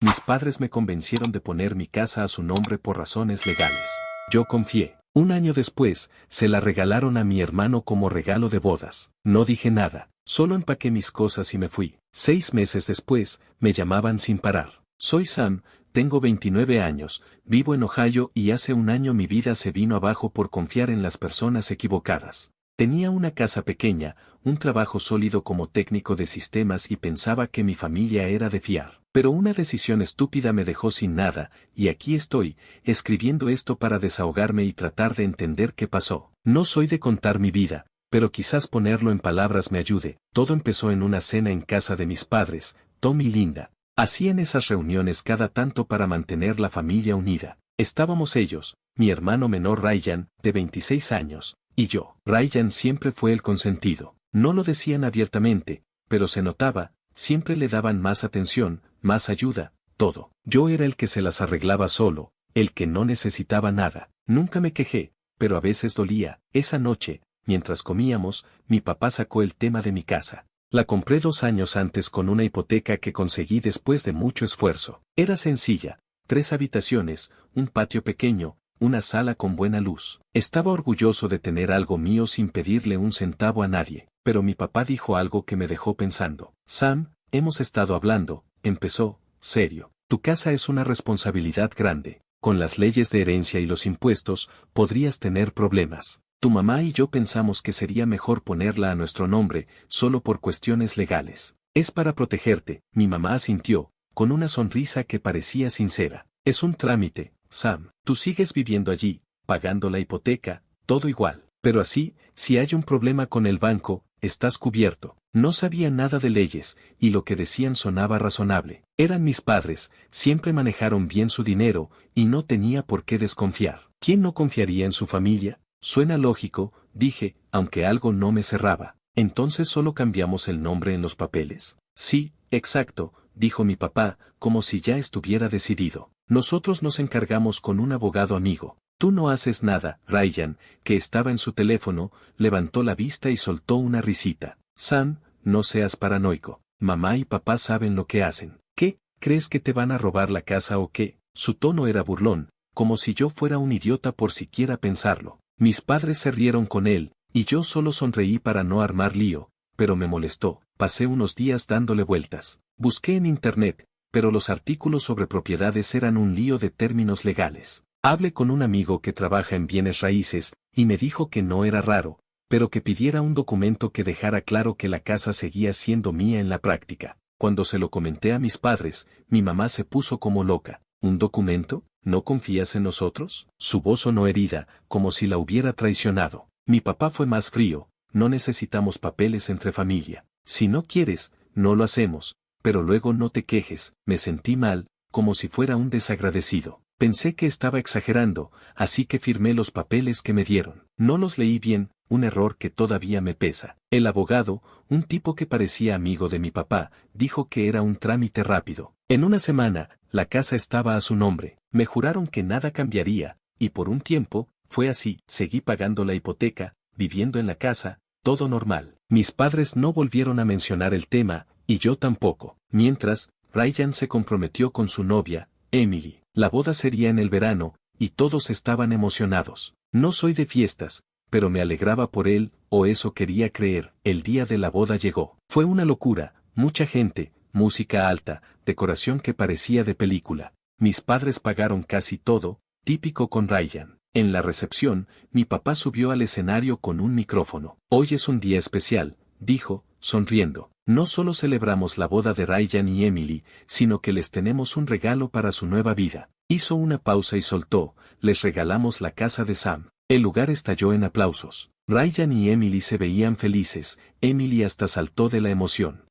Mis padres me convencieron de poner mi casa a su nombre por razones legales. Yo confié. Un año después, se la regalaron a mi hermano como regalo de bodas. No dije nada, solo empaqué mis cosas y me fui. 6 meses después, me llamaban sin parar. Soy Sam, tengo 29 años, vivo en Ohio y hace un año mi vida se vino abajo por confiar en las personas equivocadas. Tenía una casa pequeña, un trabajo sólido como técnico de sistemas y pensaba que mi familia era de fiar. Pero una decisión estúpida me dejó sin nada, y aquí estoy, escribiendo esto para desahogarme y tratar de entender qué pasó. No soy de contar mi vida, pero quizás ponerlo en palabras me ayude. Todo empezó en una cena en casa de mis padres, Tom y Linda. Hacían esas reuniones cada tanto para mantener la familia unida. Estábamos ellos, mi hermano menor Ryan, de 26 años, y yo. Ryan siempre fue el consentido. No lo decían abiertamente, pero se notaba, siempre le daban más atención, más ayuda, todo. Yo era el que se las arreglaba solo, el que no necesitaba nada. Nunca me quejé, pero a veces dolía. Esa noche, mientras comíamos, mi papá sacó el tema de mi casa. La compré 2 años antes con una hipoteca que conseguí después de mucho esfuerzo. Era sencilla, 3 habitaciones, un patio pequeño, una sala con buena luz. Estaba orgulloso de tener algo mío sin pedirle un centavo a nadie, pero mi papá dijo algo que me dejó pensando. Sam, hemos estado hablando, empezó, serio. Tu casa es una responsabilidad grande. Con las leyes de herencia y los impuestos, podrías tener problemas. Tu mamá y yo pensamos que sería mejor ponerla a nuestro nombre, solo por cuestiones legales. Es para protegerte, mi mamá asintió, con una sonrisa que parecía sincera. Es un trámite, Sam. Tú sigues viviendo allí, pagando la hipoteca, todo igual. Pero así, si hay un problema con el banco, estás cubierto. No sabía nada de leyes, y lo que decían sonaba razonable. Eran mis padres, siempre manejaron bien su dinero, y no tenía por qué desconfiar. ¿Quién no confiaría en su familia? Suena lógico, dije, aunque algo no me cerraba. ¿Entonces solo cambiamos el nombre en los papeles? Sí, exacto, dijo mi papá, como si ya estuviera decidido. Nosotros nos encargamos con un abogado amigo. Tú no haces nada. Ryan, que estaba en su teléfono, levantó la vista y soltó una risita. Sam, no seas paranoico. Mamá y papá saben lo que hacen. ¿Qué? ¿Crees que te van a robar la casa o qué? Su tono era burlón, como si yo fuera un idiota por siquiera pensarlo. Mis padres se rieron con él, y yo solo sonreí para no armar lío, pero me molestó. Pasé unos días dándole vueltas. Busqué en internet, pero los artículos sobre propiedades eran un lío de términos legales. Hablé con un amigo que trabaja en bienes raíces, y me dijo que no era raro, pero que pidiera un documento que dejara claro que la casa seguía siendo mía en la práctica. Cuando se lo comenté a mis padres, mi mamá se puso como loca. ¿Un documento? ¿No confías en nosotros? Su voz sonó herida, como si la hubiera traicionado. Mi papá fue más frío. No necesitamos papeles entre familia. Si no quieres, no lo hacemos, pero luego no te quejes. Me sentí mal, como si fuera un desagradecido. Pensé que estaba exagerando, así que firmé los papeles que me dieron. No los leí bien, un error que todavía me pesa. El abogado, un tipo que parecía amigo de mi papá, dijo que era un trámite rápido. En una semana, la casa estaba a su nombre. Me juraron que nada cambiaría, y por un tiempo, fue así. Seguí pagando la hipoteca, viviendo en la casa, todo normal. Mis padres no volvieron a mencionar el tema, y yo tampoco. Mientras, Ryan se comprometió con su novia, Emily. La boda sería en el verano, y todos estaban emocionados. No soy de fiestas, pero me alegraba por él, o eso quería creer. El día de la boda llegó. Fue una locura, mucha gente, música alta, decoración que parecía de película. Mis padres pagaron casi todo, típico con Ryan. En la recepción, mi papá subió al escenario con un micrófono. Hoy es un día especial, dijo, sonriendo. No solo celebramos la boda de Ryan y Emily, sino que les tenemos un regalo para su nueva vida. Hizo una pausa y soltó, les regalamos la casa de Sam. El lugar estalló en aplausos. Ryan y Emily se veían felices, Emily hasta saltó de la emoción.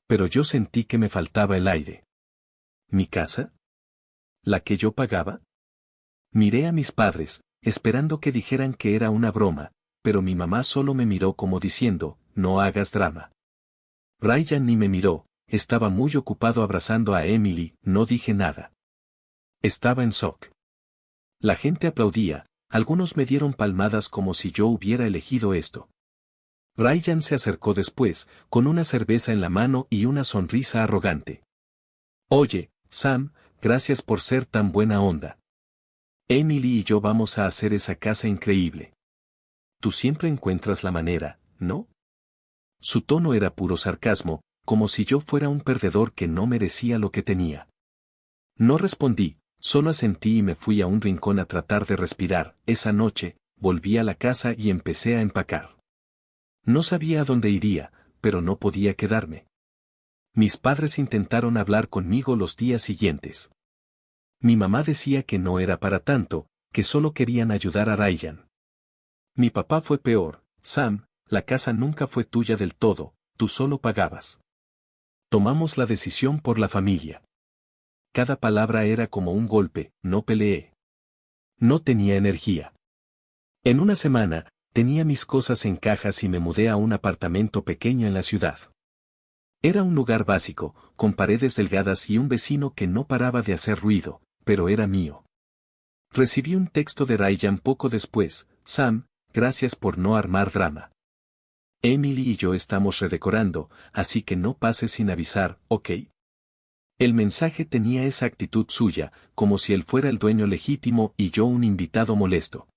Pero yo sentí que me faltaba el aire. ¿Mi casa? ¿La que yo pagaba? Miré a mis padres, esperando que dijeran que era una broma, pero mi mamá solo me miró como diciendo, no hagas drama. Ryan ni me miró, estaba muy ocupado abrazando a Emily, no dije nada. Estaba en shock. La gente aplaudía, algunos me dieron palmadas como si yo hubiera elegido esto. Ryan se acercó después, con una cerveza en la mano y una sonrisa arrogante. Oye, Sam, gracias por ser tan buena onda. Emily y yo vamos a hacer esa casa increíble. Tú siempre encuentras la manera, ¿no? Su tono era puro sarcasmo, como si yo fuera un perdedor que no merecía lo que tenía. No respondí, solo asentí y me fui a un rincón a tratar de respirar. Esa noche, volví a la casa y empecé a empacar. No sabía a dónde iría, pero no podía quedarme. Mis padres intentaron hablar conmigo los días siguientes. Mi mamá decía que no era para tanto, que solo querían ayudar a Ryan. Mi papá fue peor. Sam, la casa nunca fue tuya del todo, tú solo pagabas. Tomamos la decisión por la familia. Cada palabra era como un golpe, no peleé. No tenía energía. En una semana, tenía mis cosas en cajas y me mudé a un apartamento pequeño en la ciudad. Era un lugar básico, con paredes delgadas y un vecino que no paraba de hacer ruido, pero era mío. Recibí un texto de Ryan poco después: Sam, gracias por no armar drama. Emily y yo estamos redecorando, así que no pases sin avisar, ¿ok? El mensaje tenía esa actitud suya, como si él fuera el dueño legítimo y yo un invitado molesto.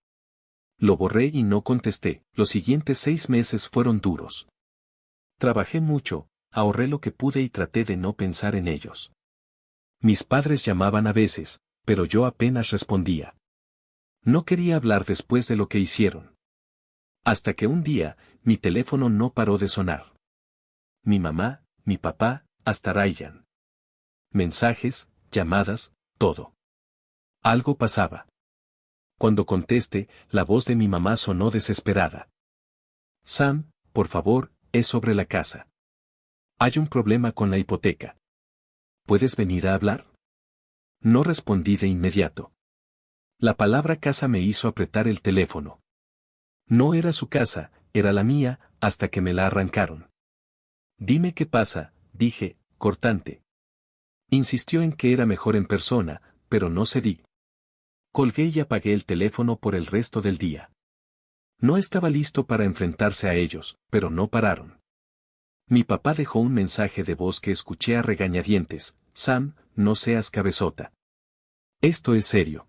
Lo borré y no contesté. Los siguientes 6 meses fueron duros. Trabajé mucho, ahorré lo que pude y traté de no pensar en ellos. Mis padres llamaban a veces, pero yo apenas respondía. No quería hablar después de lo que hicieron. Hasta que un día, mi teléfono no paró de sonar. Mi mamá, mi papá, hasta Ryan. Mensajes, llamadas, todo. Algo pasaba. Cuando contesté, la voz de mi mamá sonó desesperada. Sam, por favor, es sobre la casa. Hay un problema con la hipoteca. ¿Puedes venir a hablar? No respondí de inmediato. La palabra casa me hizo apretar el teléfono. No era su casa, era la mía, hasta que me la arrancaron. Dime qué pasa, dije, cortante. Insistió en que era mejor en persona, pero no cedí. Colgué y apagué el teléfono por el resto del día. No estaba listo para enfrentarse a ellos, pero no pararon. Mi papá dejó un mensaje de voz que escuché a regañadientes: Sam, no seas cabezota. Esto es serio.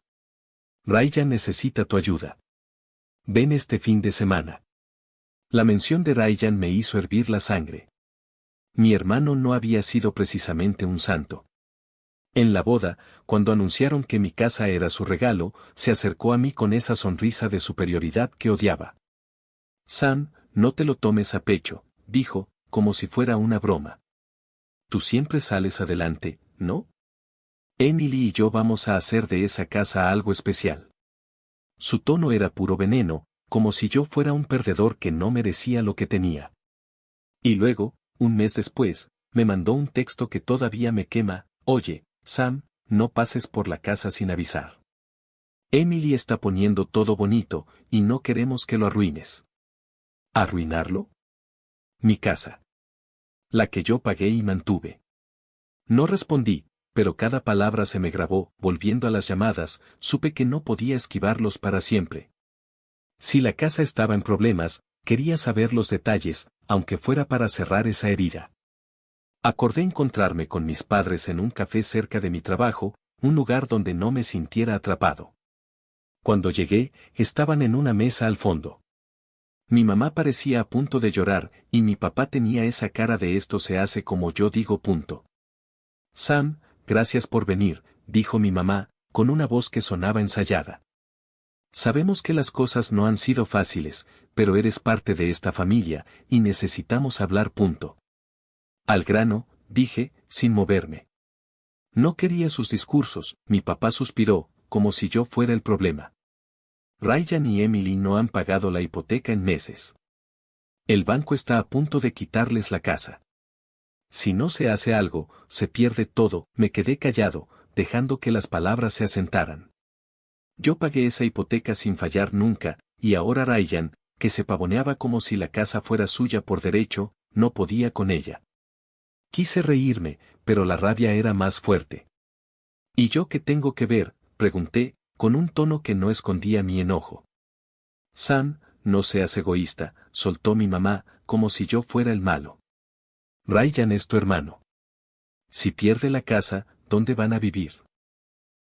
Ryan necesita tu ayuda. Ven este fin de semana. La mención de Ryan me hizo hervir la sangre. Mi hermano no había sido precisamente un santo. En la boda, cuando anunciaron que mi casa era su regalo, se acercó a mí con esa sonrisa de superioridad que odiaba. Sam, no te lo tomes a pecho, dijo, como si fuera una broma. Tú siempre sales adelante, ¿no? Emily y yo vamos a hacer de esa casa algo especial. Su tono era puro veneno, como si yo fuera un perdedor que no merecía lo que tenía. Y luego, un mes después, me mandó un texto que todavía me quema: oye, Sam, no pases por la casa sin avisar. Emily está poniendo todo bonito, y no queremos que lo arruines. ¿Arruinarlo? Mi casa. La que yo pagué y mantuve. No respondí, pero cada palabra se me grabó. Volviendo a las llamadas, supe que no podía esquivarlos para siempre. Si la casa estaba en problemas, quería saber los detalles, aunque fuera para cerrar esa herida. Acordé encontrarme con mis padres en un café cerca de mi trabajo, un lugar donde no me sintiera atrapado. Cuando llegué, estaban en una mesa al fondo. Mi mamá parecía a punto de llorar, y mi papá tenía esa cara de esto se hace como yo digo. Sam, gracias por venir, dijo mi mamá, con una voz que sonaba ensayada. Sabemos que las cosas no han sido fáciles, pero eres parte de esta familia, y necesitamos hablar. Al grano, dije, sin moverme. No quería sus discursos. Mi papá suspiró, como si yo fuera el problema. Ryan y Emily no han pagado la hipoteca en meses. El banco está a punto de quitarles la casa. Si no se hace algo, se pierde todo. Me quedé callado, dejando que las palabras se asentaran. Yo pagué esa hipoteca sin fallar nunca, y ahora Ryan, que se pavoneaba como si la casa fuera suya por derecho, no podía con ella. Quise reírme, pero la rabia era más fuerte. ¿Y yo qué tengo que ver?, pregunté, con un tono que no escondía mi enojo. Sam, no seas egoísta, soltó mi mamá, como si yo fuera el malo. Ryan es tu hermano. Si pierde la casa, ¿dónde van a vivir?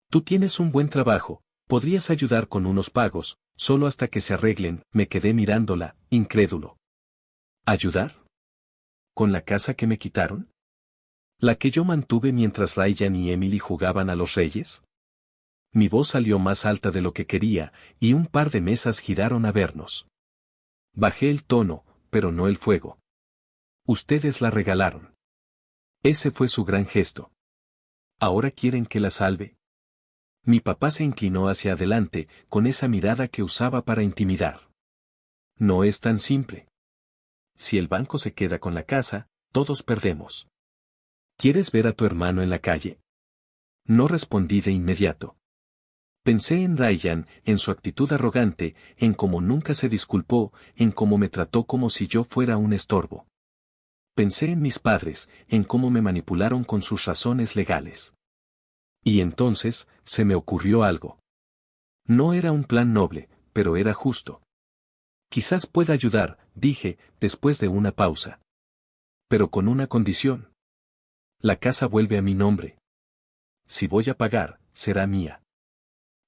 Tú tienes un buen trabajo, podrías ayudar con unos pagos, solo hasta que se arreglen. Me quedé mirándola, incrédulo. ¿Ayudar? ¿Con la casa que me quitaron? ¿La que yo mantuve mientras Ryan y Emily jugaban a los reyes? Mi voz salió más alta de lo que quería, y un par de mesas giraron a vernos. Bajé el tono, pero no el fuego. Ustedes la regalaron. Ese fue su gran gesto. ¿Ahora quieren que la salve? Mi papá se inclinó hacia adelante, con esa mirada que usaba para intimidar. No es tan simple. Si el banco se queda con la casa, todos perdemos. ¿Quieres ver a tu hermano en la calle? No respondí de inmediato. Pensé en Ryan, en su actitud arrogante, en cómo nunca se disculpó, en cómo me trató como si yo fuera un estorbo. Pensé en mis padres, en cómo me manipularon con sus razones legales. Y entonces, se me ocurrió algo. No era un plan noble, pero era justo. Quizás pueda ayudar, dije, después de una pausa. Pero con una condición. La casa vuelve a mi nombre. Si voy a pagar, será mía.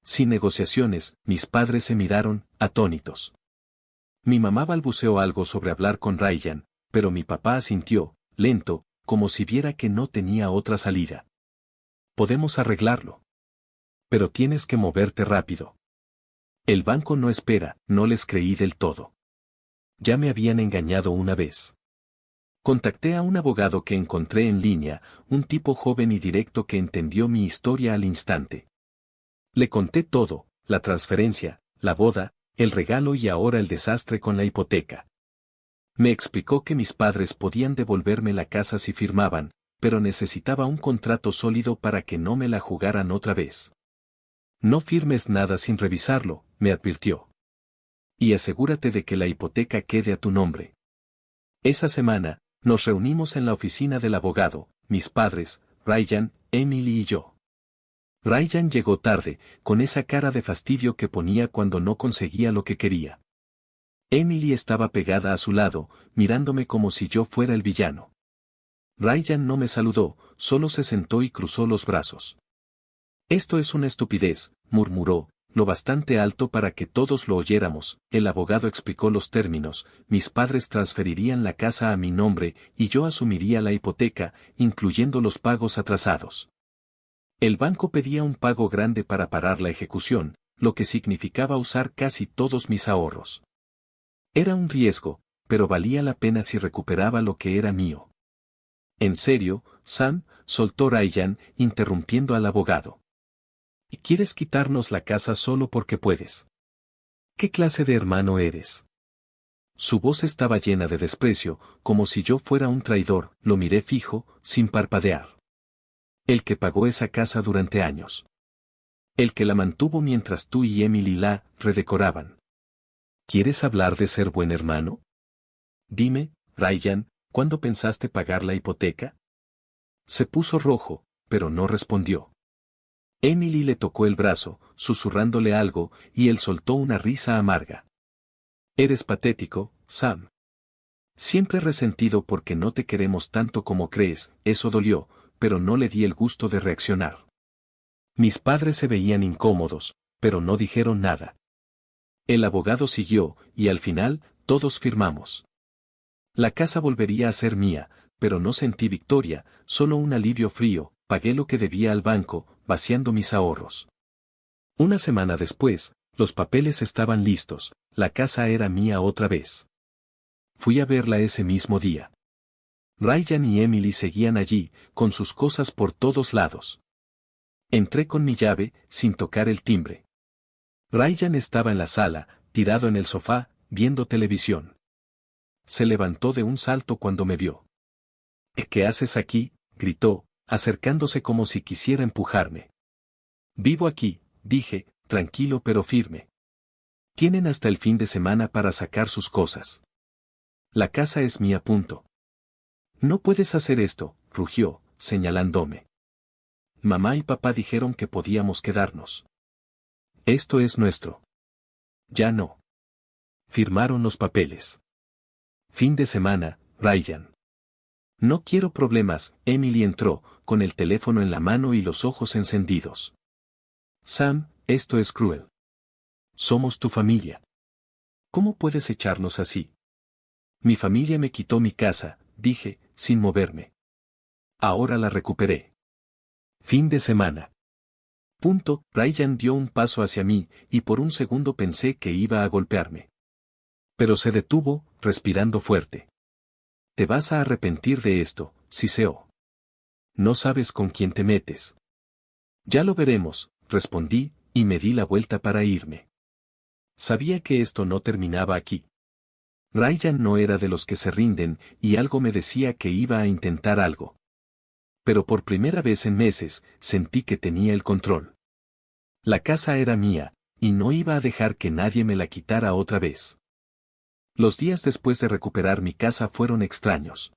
Sin negociaciones, mis padres se miraron, atónitos. Mi mamá balbuceó algo sobre hablar con Ryan, pero mi papá asintió, lento, como si viera que no tenía otra salida. Podemos arreglarlo. Pero tienes que moverte rápido. El banco no espera, no les creí del todo. Ya me habían engañado una vez. Contacté a un abogado que encontré en línea, un tipo joven y directo que entendió mi historia al instante. Le conté todo, la transferencia, la boda, el regalo y ahora el desastre con la hipoteca. Me explicó que mis padres podían devolverme la casa si firmaban, pero necesitaba un contrato sólido para que no me la jugaran otra vez. No firmes nada sin revisarlo, me advirtió. Y asegúrate de que la hipoteca quede a tu nombre. Esa semana, nos reunimos en la oficina del abogado, mis padres, Ryan, Emily y yo. Ryan llegó tarde, con esa cara de fastidio que ponía cuando no conseguía lo que quería. Emily estaba pegada a su lado, mirándome como si yo fuera el villano. Ryan no me saludó, solo se sentó y cruzó los brazos. Esto es una estupidez, murmuró, lo bastante alto para que todos lo oyéramos. El abogado explicó los términos: mis padres transferirían la casa a mi nombre y yo asumiría la hipoteca, incluyendo los pagos atrasados. El banco pedía un pago grande para parar la ejecución, lo que significaba usar casi todos mis ahorros. Era un riesgo, pero valía la pena si recuperaba lo que era mío. En serio, Sam, soltó Ryan, interrumpiendo al abogado. ¿Y quieres quitarnos la casa solo porque puedes? ¿Qué clase de hermano eres? Su voz estaba llena de desprecio, como si yo fuera un traidor. Lo miré fijo, sin parpadear. El que pagó esa casa durante años. El que la mantuvo mientras tú y Emily la redecoraban. ¿Quieres hablar de ser buen hermano? Dime, Ryan, ¿cuándo pensaste pagar la hipoteca? Se puso rojo, pero no respondió. Emily le tocó el brazo, susurrándole algo, y él soltó una risa amarga. Eres patético, Sam. Siempre resentido porque no te queremos tanto como crees. Eso dolió, pero no le di el gusto de reaccionar. Mis padres se veían incómodos, pero no dijeron nada. El abogado siguió, y al final, todos firmamos. La casa volvería a ser mía, pero no sentí victoria, solo un alivio frío. Pagué lo que debía al banco, vaciando mis ahorros. Una semana después, los papeles estaban listos, la casa era mía otra vez. Fui a verla ese mismo día. Ryan y Emily seguían allí, con sus cosas por todos lados. Entré con mi llave, sin tocar el timbre. Ryan estaba en la sala, tirado en el sofá, viendo televisión. Se levantó de un salto cuando me vio. ¿Qué haces aquí?, gritó, acercándose como si quisiera empujarme. Vivo aquí, dije, tranquilo pero firme. Tienen hasta el fin de semana para sacar sus cosas. La casa es mía. Punto. No puedes hacer esto, rugió, señalándome. Mamá y papá dijeron que podíamos quedarnos. Esto es nuestro. Ya no. Firmaron los papeles. Fin de semana, Ryan. No quiero problemas. Emily entró, con el teléfono en la mano y los ojos encendidos. Sam, esto es cruel. Somos tu familia. ¿Cómo puedes echarnos así? Mi familia me quitó mi casa, dije, sin moverme. Ahora la recuperé. Fin de semana. Ryan dio un paso hacia mí, y por un segundo pensé que iba a golpearme. Pero se detuvo, respirando fuerte. Te vas a arrepentir de esto, siseó. No sabes con quién te metes. Ya lo veremos, respondí, y me di la vuelta para irme. Sabía que esto no terminaba aquí. Ryan no era de los que se rinden, y algo me decía que iba a intentar algo. Pero por primera vez en meses, sentí que tenía el control. La casa era mía, y no iba a dejar que nadie me la quitara otra vez. Los días después de recuperar mi casa fueron extraños.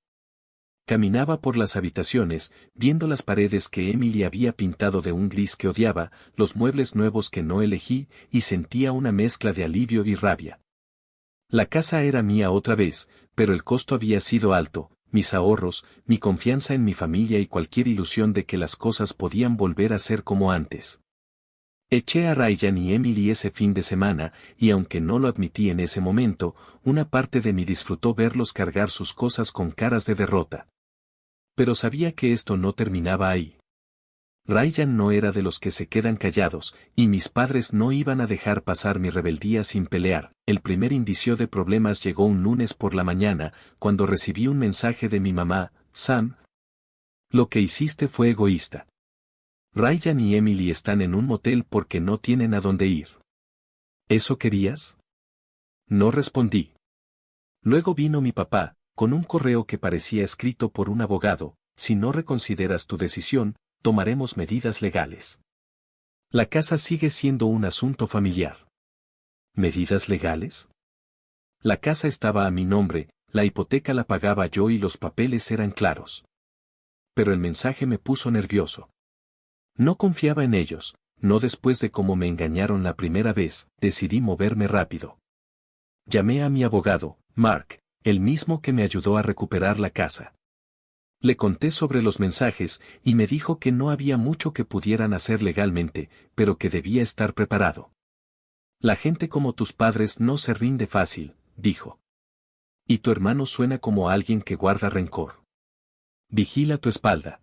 Caminaba por las habitaciones, viendo las paredes que Emily había pintado de un gris que odiaba, los muebles nuevos que no elegí, y sentía una mezcla de alivio y rabia. La casa era mía otra vez, pero el costo había sido alto, mis ahorros, mi confianza en mi familia y cualquier ilusión de que las cosas podían volver a ser como antes. Eché a Ryan y Emily ese fin de semana, y aunque no lo admití en ese momento, una parte de mí disfrutó verlos cargar sus cosas con caras de derrota. Pero sabía que esto no terminaba ahí. Ryan no era de los que se quedan callados, y mis padres no iban a dejar pasar mi rebeldía sin pelear. El primer indicio de problemas llegó un lunes por la mañana, cuando recibí un mensaje de mi mamá: Sam, lo que hiciste fue egoísta. Ryan y Emily están en un motel porque no tienen a dónde ir. ¿Eso querías? No respondí. Luego vino mi papá, con un correo que parecía escrito por un abogado: si no reconsideras tu decisión, tomaremos medidas legales. La casa sigue siendo un asunto familiar. ¿Medidas legales? La casa estaba a mi nombre, la hipoteca la pagaba yo y los papeles eran claros. Pero el mensaje me puso nervioso. No confiaba en ellos, no después de cómo me engañaron la primera vez, decidí moverme rápido. Llamé a mi abogado, Mark, el mismo que me ayudó a recuperar la casa. Le conté sobre los mensajes, y me dijo que no había mucho que pudieran hacer legalmente, pero que debía estar preparado. La gente como tus padres no se rinde fácil, dijo. Y tu hermano suena como alguien que guarda rencor. Vigila tu espalda.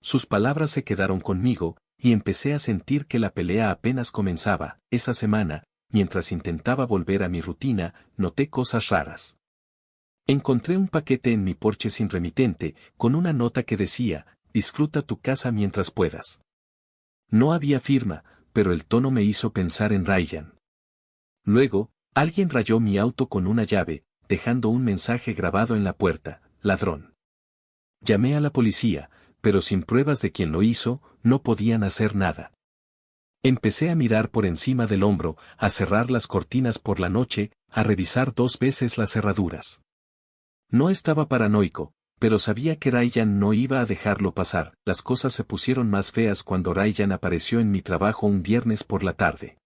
Sus palabras se quedaron conmigo, y empecé a sentir que la pelea apenas comenzaba. Esa semana, mientras intentaba volver a mi rutina, noté cosas raras. Encontré un paquete en mi porche sin remitente, con una nota que decía: disfruta tu casa mientras puedas. No había firma, pero el tono me hizo pensar en Ryan. Luego, alguien rayó mi auto con una llave, dejando un mensaje grabado en la puerta: ladrón. Llamé a la policía, pero sin pruebas de quién lo hizo, no podían hacer nada. Empecé a mirar por encima del hombro, a cerrar las cortinas por la noche, a revisar 2 veces las cerraduras. No estaba paranoico, pero sabía que Ryan no iba a dejarlo pasar. Las cosas se pusieron más feas cuando Ryan apareció en mi trabajo un viernes por la tarde.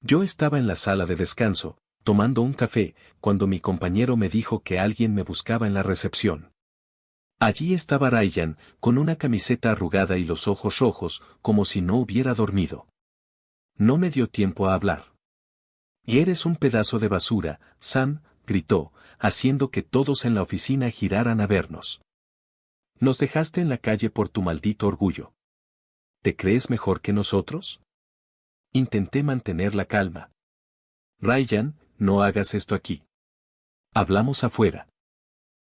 Yo estaba en la sala de descanso, tomando un café, cuando mi compañero me dijo que alguien me buscaba en la recepción. Allí estaba Ryan, con una camiseta arrugada y los ojos rojos, como si no hubiera dormido. No me dio tiempo a hablar. «Eres un pedazo de basura, Sam», gritó, haciendo que todos en la oficina giraran a vernos. «Nos dejaste en la calle por tu maldito orgullo. ¿Te crees mejor que nosotros?». Intenté mantener la calma. «Ryan, no hagas esto aquí. Hablamos afuera».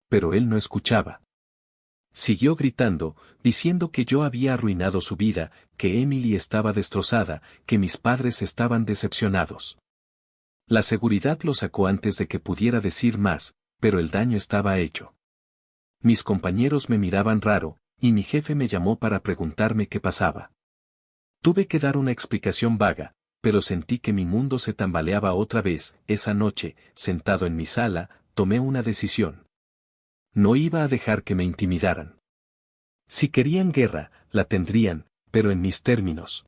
Pero él no escuchaba. Siguió gritando, diciendo que yo había arruinado su vida, que Emily estaba destrozada, que mis padres estaban decepcionados. La seguridad lo sacó antes de que pudiera decir más, pero el daño estaba hecho. Mis compañeros me miraban raro, y mi jefe me llamó para preguntarme qué pasaba. Tuve que dar una explicación vaga, pero sentí que mi mundo se tambaleaba otra vez. Esa noche, sentado en mi sala, tomé una decisión. No iba a dejar que me intimidaran. Si querían guerra, la tendrían, pero en mis términos.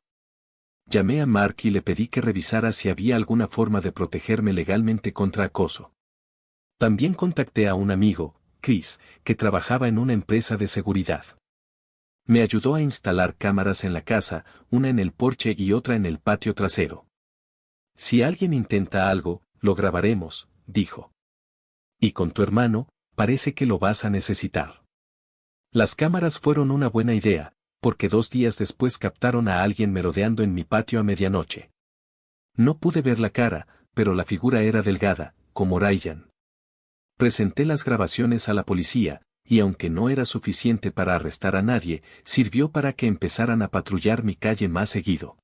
Llamé a Mark y le pedí que revisara si había alguna forma de protegerme legalmente contra acoso. También contacté a un amigo, Chris, que trabajaba en una empresa de seguridad. Me ayudó a instalar cámaras en la casa, una en el porche y otra en el patio trasero. Si alguien intenta algo, lo grabaremos, dijo. Y con tu hermano, parece que lo vas a necesitar. Las cámaras fueron una buena idea, porque 2 días después captaron a alguien merodeando en mi patio a medianoche. No pude ver la cara, pero la figura era delgada, como Ryan. Presenté las grabaciones a la policía, y aunque no era suficiente para arrestar a nadie, sirvió para que empezaran a patrullar mi calle más seguido.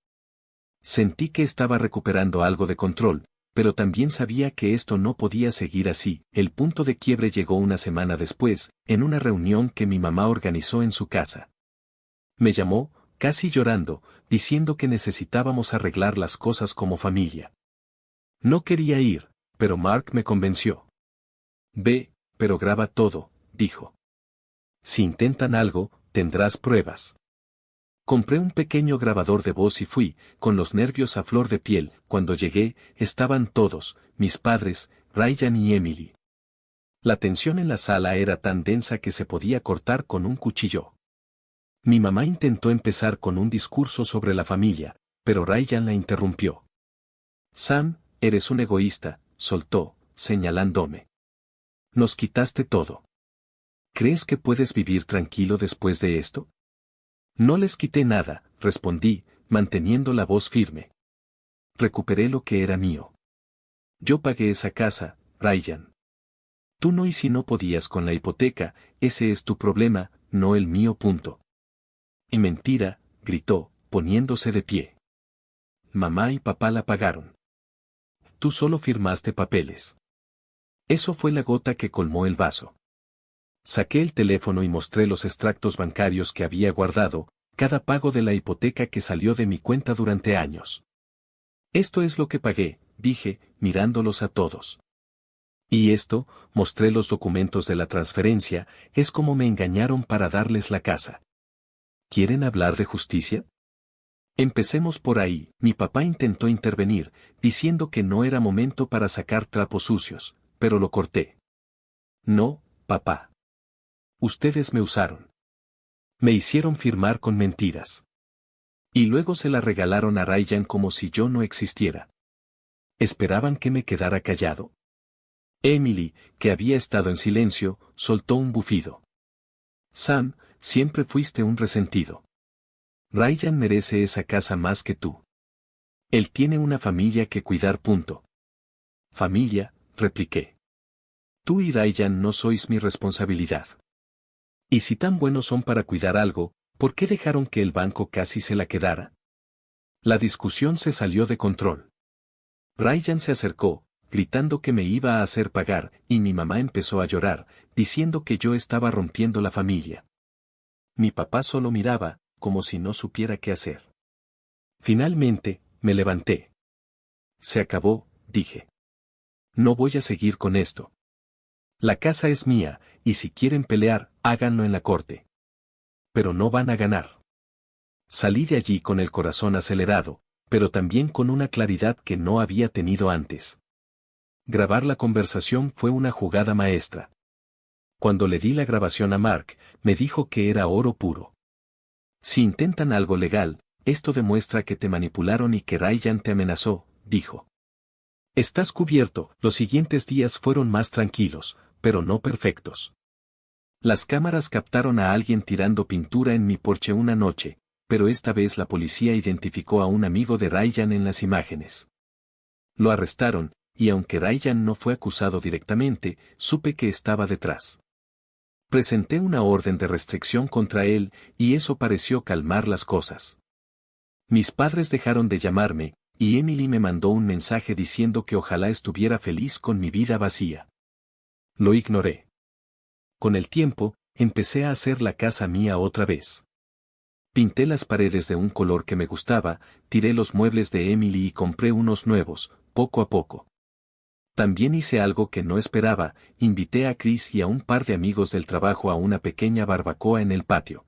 Sentí que estaba recuperando algo de control, pero también sabía que esto no podía seguir así. El punto de quiebre llegó una semana después, en una reunión que mi mamá organizó en su casa. Me llamó, casi llorando, diciendo que necesitábamos arreglar las cosas como familia. No quería ir, pero Mark me convenció. Ve, pero graba todo, dijo. Si intentan algo, tendrás pruebas. Compré un pequeño grabador de voz y fui, con los nervios a flor de piel. Cuando llegué, estaban todos, mis padres, Ryan y Emily. La tensión en la sala era tan densa que se podía cortar con un cuchillo. Mi mamá intentó empezar con un discurso sobre la familia, pero Ryan la interrumpió. Sam, eres un egoísta, soltó, señalándome. Nos quitaste todo. ¿Crees que puedes vivir tranquilo después de esto? No les quité nada, respondí, manteniendo la voz firme. Recuperé lo que era mío. Yo pagué esa casa, Ryan. Tú no, y si no podías con la hipoteca, ese es tu problema, no el mío. Punto. Y mentira, gritó, poniéndose de pie. Mamá y papá la pagaron. Tú solo firmaste papeles. Eso fue la gota que colmó el vaso. Saqué el teléfono y mostré los extractos bancarios que había guardado, cada pago de la hipoteca que salió de mi cuenta durante años. Esto es lo que pagué, dije, mirándolos a todos. Y esto, mostré los documentos de la transferencia, es como me engañaron para darles la casa. ¿Quieren hablar de justicia? Empecemos por ahí. Mi papá intentó intervenir, diciendo que no era momento para sacar trapos sucios, pero lo corté. No, papá. Ustedes me usaron. Me hicieron firmar con mentiras. Y luego se la regalaron a Ryan como si yo no existiera. ¿Esperaban que me quedara callado? Emily, que había estado en silencio, soltó un bufido. Sam, siempre fuiste un resentido. Ryan merece esa casa más que tú. Él tiene una familia que cuidar. Punto. Familia, repliqué. Tú y Ryan no sois mi responsabilidad. Y si tan buenos son para cuidar algo, ¿por qué dejaron que el banco casi se la quedara? La discusión se salió de control. Ryan se acercó, gritando que me iba a hacer pagar, y mi mamá empezó a llorar, diciendo que yo estaba rompiendo la familia. Mi papá solo miraba, como si no supiera qué hacer. Finalmente, me levanté. Se acabó, dije. No voy a seguir con esto. La casa es mía, y si quieren pelear, háganlo en la corte. Pero no van a ganar. Salí de allí con el corazón acelerado, pero también con una claridad que no había tenido antes. Grabar la conversación fue una jugada maestra. Cuando le di la grabación a Mark, me dijo que era oro puro. Si intentan algo legal, esto demuestra que te manipularon y que Ryan te amenazó, dijo. Estás cubierto. Los siguientes días fueron más tranquilos, pero no perfectos. Las cámaras captaron a alguien tirando pintura en mi porche una noche, pero esta vez la policía identificó a un amigo de Ryan en las imágenes. Lo arrestaron, y aunque Ryan no fue acusado directamente, supe que estaba detrás. Presenté una orden de restricción contra él, y eso pareció calmar las cosas. Mis padres dejaron de llamarme, y Emily me mandó un mensaje diciendo que ojalá estuviera feliz con mi vida vacía. Lo ignoré. Con el tiempo, empecé a hacer la casa mía otra vez. Pinté las paredes de un color que me gustaba, tiré los muebles de Emily y compré unos nuevos, poco a poco. También hice algo que no esperaba, invité a Chris y a un par de amigos del trabajo a una pequeña barbacoa en el patio.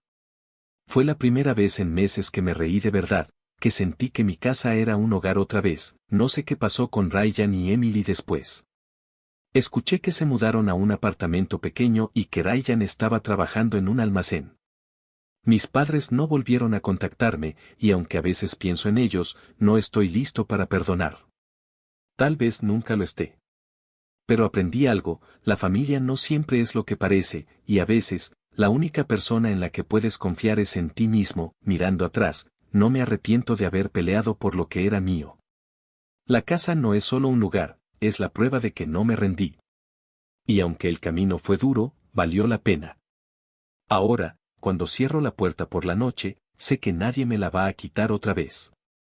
Fue la primera vez en meses que me reí de verdad, que sentí que mi casa era un hogar otra vez. No sé qué pasó con Ryan y Emily después. Escuché que se mudaron a un apartamento pequeño y que Ryan estaba trabajando en un almacén. Mis padres no volvieron a contactarme, y aunque a veces pienso en ellos, no estoy listo para perdonar. Tal vez nunca lo esté. Pero aprendí algo, la familia no siempre es lo que parece, y a veces, la única persona en la que puedes confiar es en ti mismo. Mirando atrás, no me arrepiento de haber peleado por lo que era mío. La casa no es solo un lugar, es la prueba de que no me rendí. Y aunque el camino fue duro, valió la pena. Ahora, cuando cierro la puerta por la noche, sé que nadie me la va a quitar otra vez.